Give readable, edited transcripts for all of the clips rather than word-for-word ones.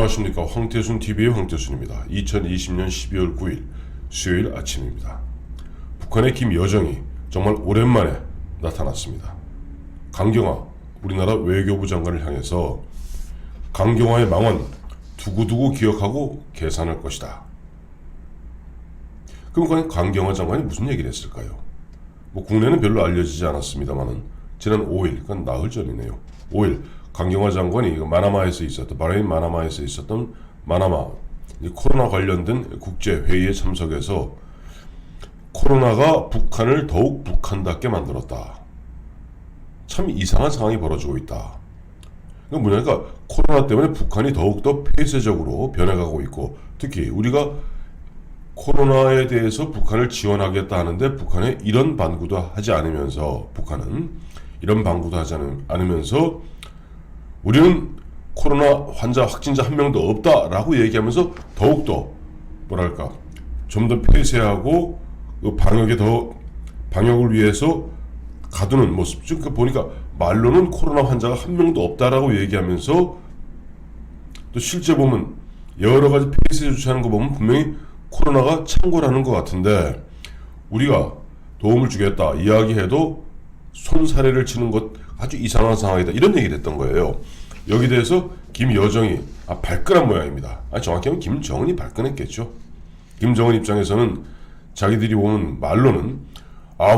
안녕하십니까. 황태순TV의 황태순입니다. 2020년 12월 9일 수요일 아침입니다. 북한의 김여정이 정말 오랜만에 나타났습니다. 강경화 우리나라 외교부 장관을 향해서 강경화의 망언 두고두고 기억하고 계산할 것이다. 그럼 과연 강경화 장관이 무슨 얘기를 했을까요? 국내는 별로 알려지지 않았습니다만은 지난 5일, 그건 나흘 전이네요. 5일 강경화 장관이 마나마에서 있었던 바레인 마나마에서 있었던 마나마 코로나 관련된 국제회의에 참석해서 코로나가 북한을 더욱 북한답게 만들었다. 참 이상한 상황이 벌어지고 있다. 그러니까 코로나 때문에 북한이 더욱더 폐쇄적으로 변해가고 있고, 특히 우리가 코로나에 대해서 북한을 지원하겠다 하는데 북한은 이런 반구도 하지 않으면서 우리는 코로나 환자 확진자 한 명도 없다라고 얘기하면서 더욱더 좀 더 폐쇄하고 방역을 위해서 가두는 모습. 즉 보니까 말로는 코로나 환자가 한 명도 없다라고 얘기하면서 또 실제 보면 여러 가지 폐쇄 조치하는 거 보면 분명히 코로나가 창궐하는 것 같은데, 우리가 도움을 주겠다 이야기해도 손사래를 치는 것 아주 이상한 상황이다, 이런 얘기를 했던 거예요. 여기 대해서 김여정이 발끈한 모양입니다. 정확히 하면 김정은이 발끈했겠죠. 김정은 입장에서는 자기들이 보면 말로는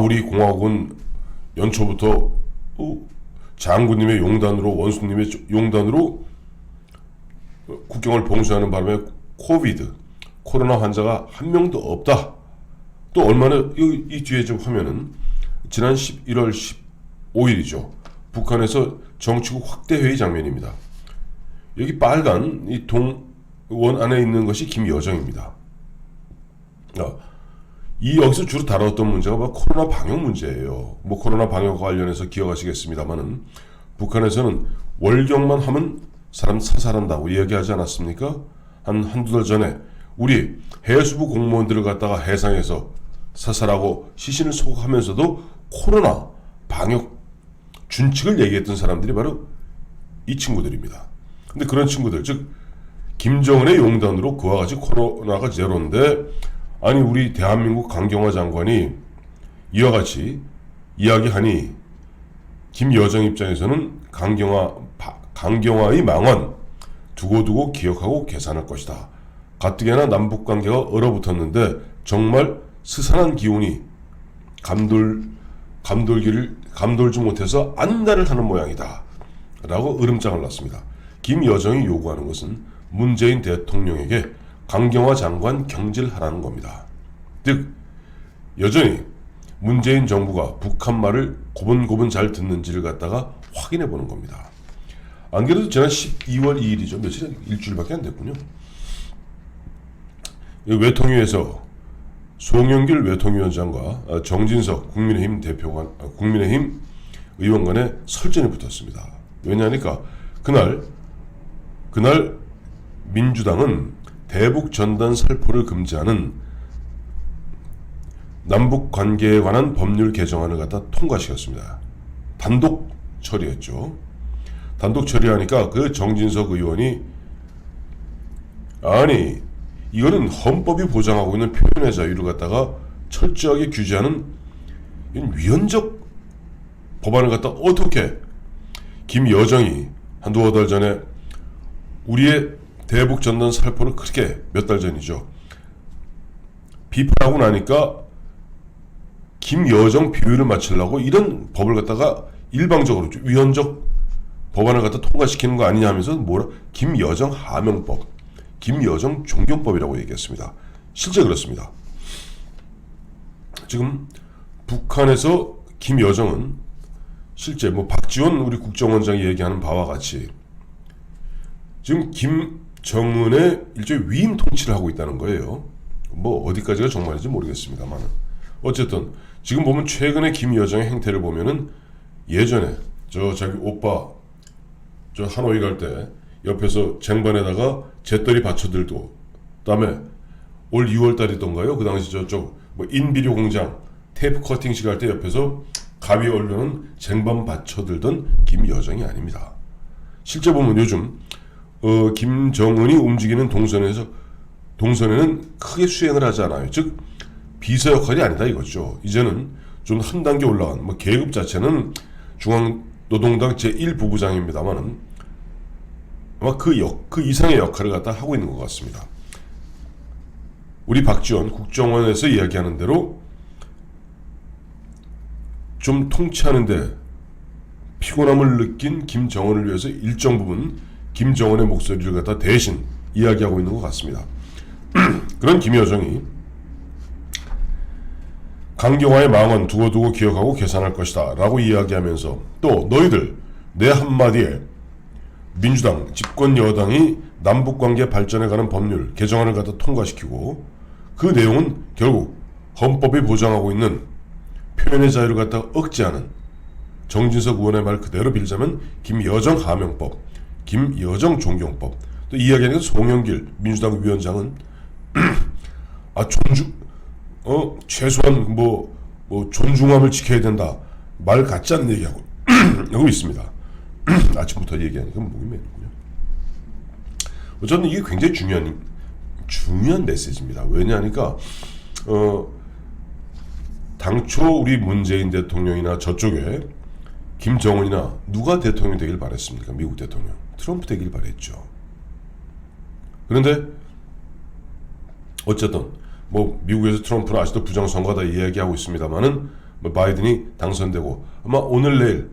우리 공화국은 연초부터 장군님의 용단으로, 원수님의 용단으로 국경을 봉쇄하는 바람에 코로나 환자가 한 명도 없다. 또 얼마나 이 뒤에 좀 화면은 지난 11월 15일이죠. 북한에서 정치국 확대회의 장면입니다. 여기 빨간 이 동원 안에 있는 것이 김여정입니다. 여기서 주로 다뤘던 문제가 코로나 방역 문제예요. 코로나 방역과 관련해서 기억하시겠습니다만은 북한에서는 월경만 하면 사람 사살한다고 이야기하지 않았습니까? 한두 달 전에 우리 해수부 공무원들을 갖다가 해상에서 사살하고 시신을 소각하면서도 코로나 방역 준칙을 얘기했던 사람들이 바로 이 친구들입니다. 근데 그런 친구들, 즉 김정은의 용단으로 그와 같이 코로나가 제로인데, 우리 대한민국 강경화 장관이 이와 같이 이야기하니 김여정 입장에서는 강경화의 망언 두고두고 기억하고 계산할 것이다. 가뜩이나 남북관계가 얼어붙었는데 정말 스산한 기운이 감돌지 못해서 안달을 하는 모양이다 라고 으름장을 놨습니다. 김여정이 요구하는 것은 문재인 대통령에게 강경화 장관 경질하라는 겁니다. 즉 여전히 문재인 정부가 북한 말을 고분고분 잘 듣는지를 갖다가 확인해 보는 겁니다. 안 그래도 지난 12월 2일이죠. 일주일밖에 안 됐군요. 외통위에서 송영길 외통위원장과 정진석 국민의힘 의원 간에 설전이 붙었습니다. 왜냐하니까 그날 민주당은 대북 전단 살포를 금지하는 남북 관계에 관한 법률 개정안을 갖다 통과시켰습니다. 단독 처리했죠. 단독 처리하니까 그 정진석 의원이 이거는 헌법이 보장하고 있는 표현의 자유를 갖다가 철저하게 규제하는 위헌적 법안을 갖다 어떻게 김여정이 한두어 달 전에 우리의 대북 전단 살포를 그렇게 몇 달 전이죠. 비판하고 나니까 김여정 비율을 맞추려고 이런 법을 갖다가 일방적으로 위헌적 법안을 갖다 통과시키는 거 아니냐 하면서 김여정 하명법, 김여정 존경법이라고 얘기했습니다. 실제 그렇습니다. 지금 북한에서 김여정은 실제 박지원 우리 국정원장이 얘기하는 바와 같이 지금 김정은의 일종의 위임 통치를 하고 있다는 거예요. 어디까지가 정말인지 모르겠습니다만 어쨌든 지금 보면 최근에 김여정의 행태를 보면은 예전에 자기 오빠 하노이 갈 때 옆에서 쟁반에다가 재떨이 받쳐들고, 그다음에 올 2월 달이던가요? 그 당시 인비료 공장 테이프 커팅식 할 때 옆에서 가위 얼려는 쟁반 받쳐들던 김여정이 아닙니다. 실제 보면 요즘 김정은이 움직이는 동선에는 크게 수행을 하지 않아요. 즉 비서 역할이 아니다 이거죠. 이제는 좀 한 단계 올라간 계급 자체는 중앙노동당 제1부부장입니다만은 아마 그 이상의 역할을 갖다 하고 있는 것 같습니다. 우리 박지원 국정원에서 이야기하는 대로 좀 통치하는데 피곤함을 느낀 김정은을 위해서 일정 부분 김정은의 목소리를 갖다 대신 이야기하고 있는 것 같습니다. 그런 김여정이 강경화의 망언 두고두고 기억하고 계산할 것이다 라고 이야기하면서 또 너희들 내 한마디에 민주당 집권 여당이 남북관계 발전에 관한 법률 개정안을 갖다 통과시키고 그 내용은 결국 헌법이 보장하고 있는 표현의 자유를 갖다 억제하는 정진석 의원의 말 그대로 빌자면 김여정 하명법, 김여정 존경법. 또 이야기하는 송영길 민주당 위원장은 최소한 존중함을 지켜야 된다. 말 같지 않은 얘기하고 하고 있습니다. 아침부터 얘기하니까 목이 메는군요. 저는 이게 굉장히 중요한 메시지입니다. 왜냐하니까 당초 우리 문재인 대통령이나 저쪽에 김정은이나 누가 대통령이 되길 바랬습니까? 미국 대통령 트럼프 되길 바랬죠. 그런데 어쨌든 미국에서 트럼프는 아직도 부정선거다 이야기하고 있습니다만은 바이든이 당선되고 아마 오늘 내일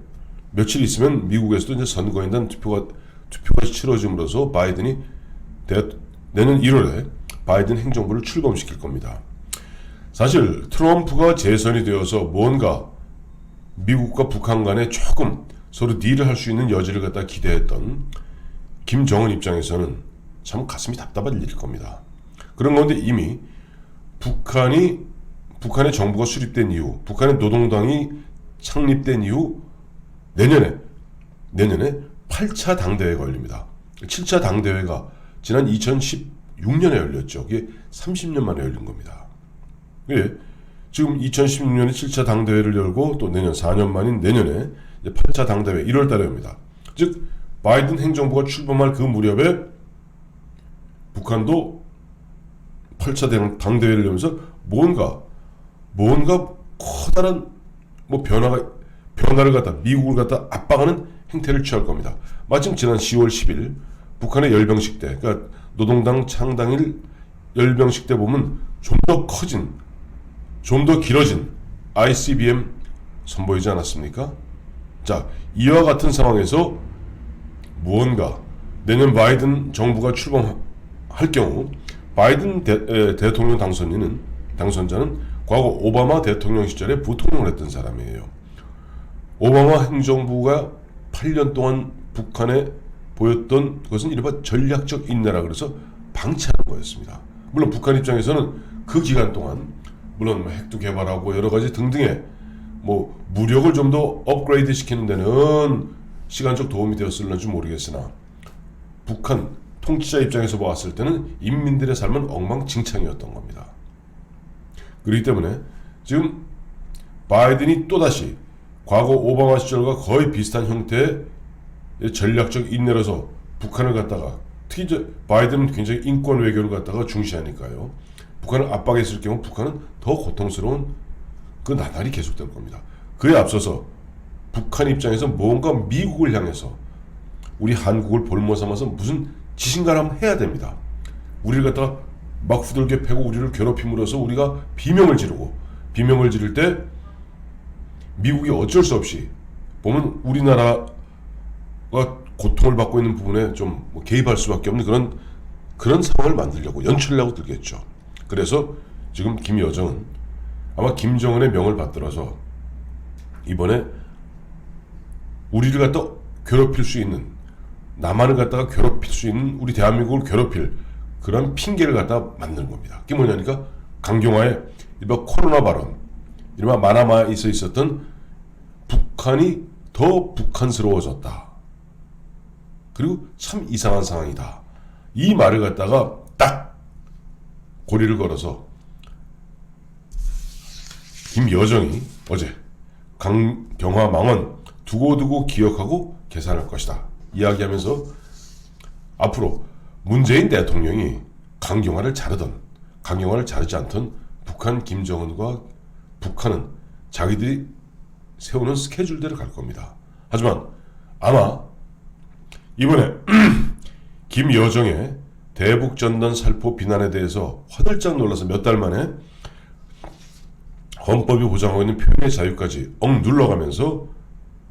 며칠 있으면 미국에서도 이제 선거인단 투표가 치러짐으로써 바이든이 내년 1월에 바이든 행정부를 출범시킬 겁니다. 사실 트럼프가 재선이 되어서 뭔가 미국과 북한 간에 조금 서로 딜을 할 수 있는 여지를 갖다 기대했던 김정은 입장에서는 참 가슴이 답답할 일일 겁니다. 그런 가운데 이미 북한의 정부가 수립된 이후, 북한의 노동당이 창립된 이후 내년에 8차 당대회가 열립니다. 7차 당대회가 지난 2016년에 열렸죠. 그게 30년 만에 열린 겁니다. 예, 지금 2016년에 7차 당대회를 열고 또 내년 4년 만인 내년에 8차 당대회 1월 달에 엽니다. 즉 바이든 행정부가 출범할 그 무렵에 북한도 8차 당대회를 열면서 뭔가 커다란 변화를 갖다 미국을 갖다 압박하는 행태를 취할 겁니다. 마침 지난 10월 10일 북한의 열병식 때, 그러니까 노동당 창당일 열병식 때 보면 좀 더 길어진 ICBM 선보이지 않았습니까? 자, 이와 같은 상황에서 무언가 내년 바이든 정부가 출범할 경우 바이든 대통령 당선자는 과거 오바마 대통령 시절에 부통령을 했던 사람이에요. 오바마 행정부가 8년 동안 북한에 보였던 것은 이른바 전략적 인내라 그래서 방치하는 거였습니다. 물론 북한 입장에서는 그 기간 동안 물론 핵도 개발하고 여러 가지 등등의 무력을 좀 더 업그레이드 시키는 데는 시간적 도움이 되었을는지 모르겠으나 북한 통치자 입장에서 보았을 때는 인민들의 삶은 엉망진창이었던 겁니다. 그렇기 때문에 지금 바이든이 또다시 과거 오바마 시절과 거의 비슷한 형태의 전략적 인내로서 북한을 갖다가 특히 바이든은 굉장히 인권 외교를 갖다가 중시하니까요. 북한을 압박했을 경우 북한은 더 고통스러운 그 나날이 계속될 겁니다. 그에 앞서서 북한 입장에서 뭔가 미국을 향해서 우리 한국을 볼모 삼아서 무슨 지신가를 한번 해야 됩니다. 우리를 갖다가 막 후들겨 패고 우리를 괴롭힘으로써 우리가 비명을 지를 때 미국이 어쩔 수 없이 보면 우리나라가 고통을 받고 있는 부분에 좀 개입할 수밖에 없는 그런 상황을 만들려고 연출하려고 들겠죠. 그래서 지금 김여정은 아마 김정은의 명을 받들어서 이번에 우리를 갖다 괴롭힐 수 있는 남한을 갖다가 괴롭힐 수 있는 우리 대한민국을 괴롭힐 그런 핑계를 갖다 만드는 겁니다. 그게 뭐냐니까 강경화의 이른바 코로나 발언, 이른바 마나마에서 있었던 북한이 더 북한스러워졌다. 그리고 참 이상한 상황이다. 이 말을 갖다가 딱 고리를 걸어서 김여정이 어제 강경화 망언 두고두고 기억하고 계산할 것이다 이야기하면서 앞으로 문재인 대통령이 강경화를 자르던 강경화를 자르지 않던 북한 김정은과 북한은 자기들이 세우는 스케줄대로 갈 겁니다. 하지만 아마 이번에 김여정의 대북전단 살포 비난에 대해서 화들짝 놀라서 몇 달 만에 헌법이 보장하고 있는 표현의 자유까지 눌러가면서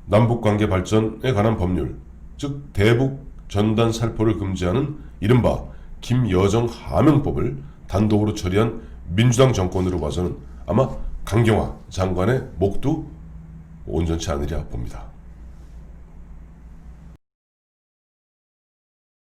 남북관계 발전에 관한 법률, 즉 대북전단 살포를 금지하는 이른바 김여정 하명법을 단독으로 처리한 민주당 정권으로 봐서는 아마 강경화 장관의 목도 온전치 않으리라 봅니다.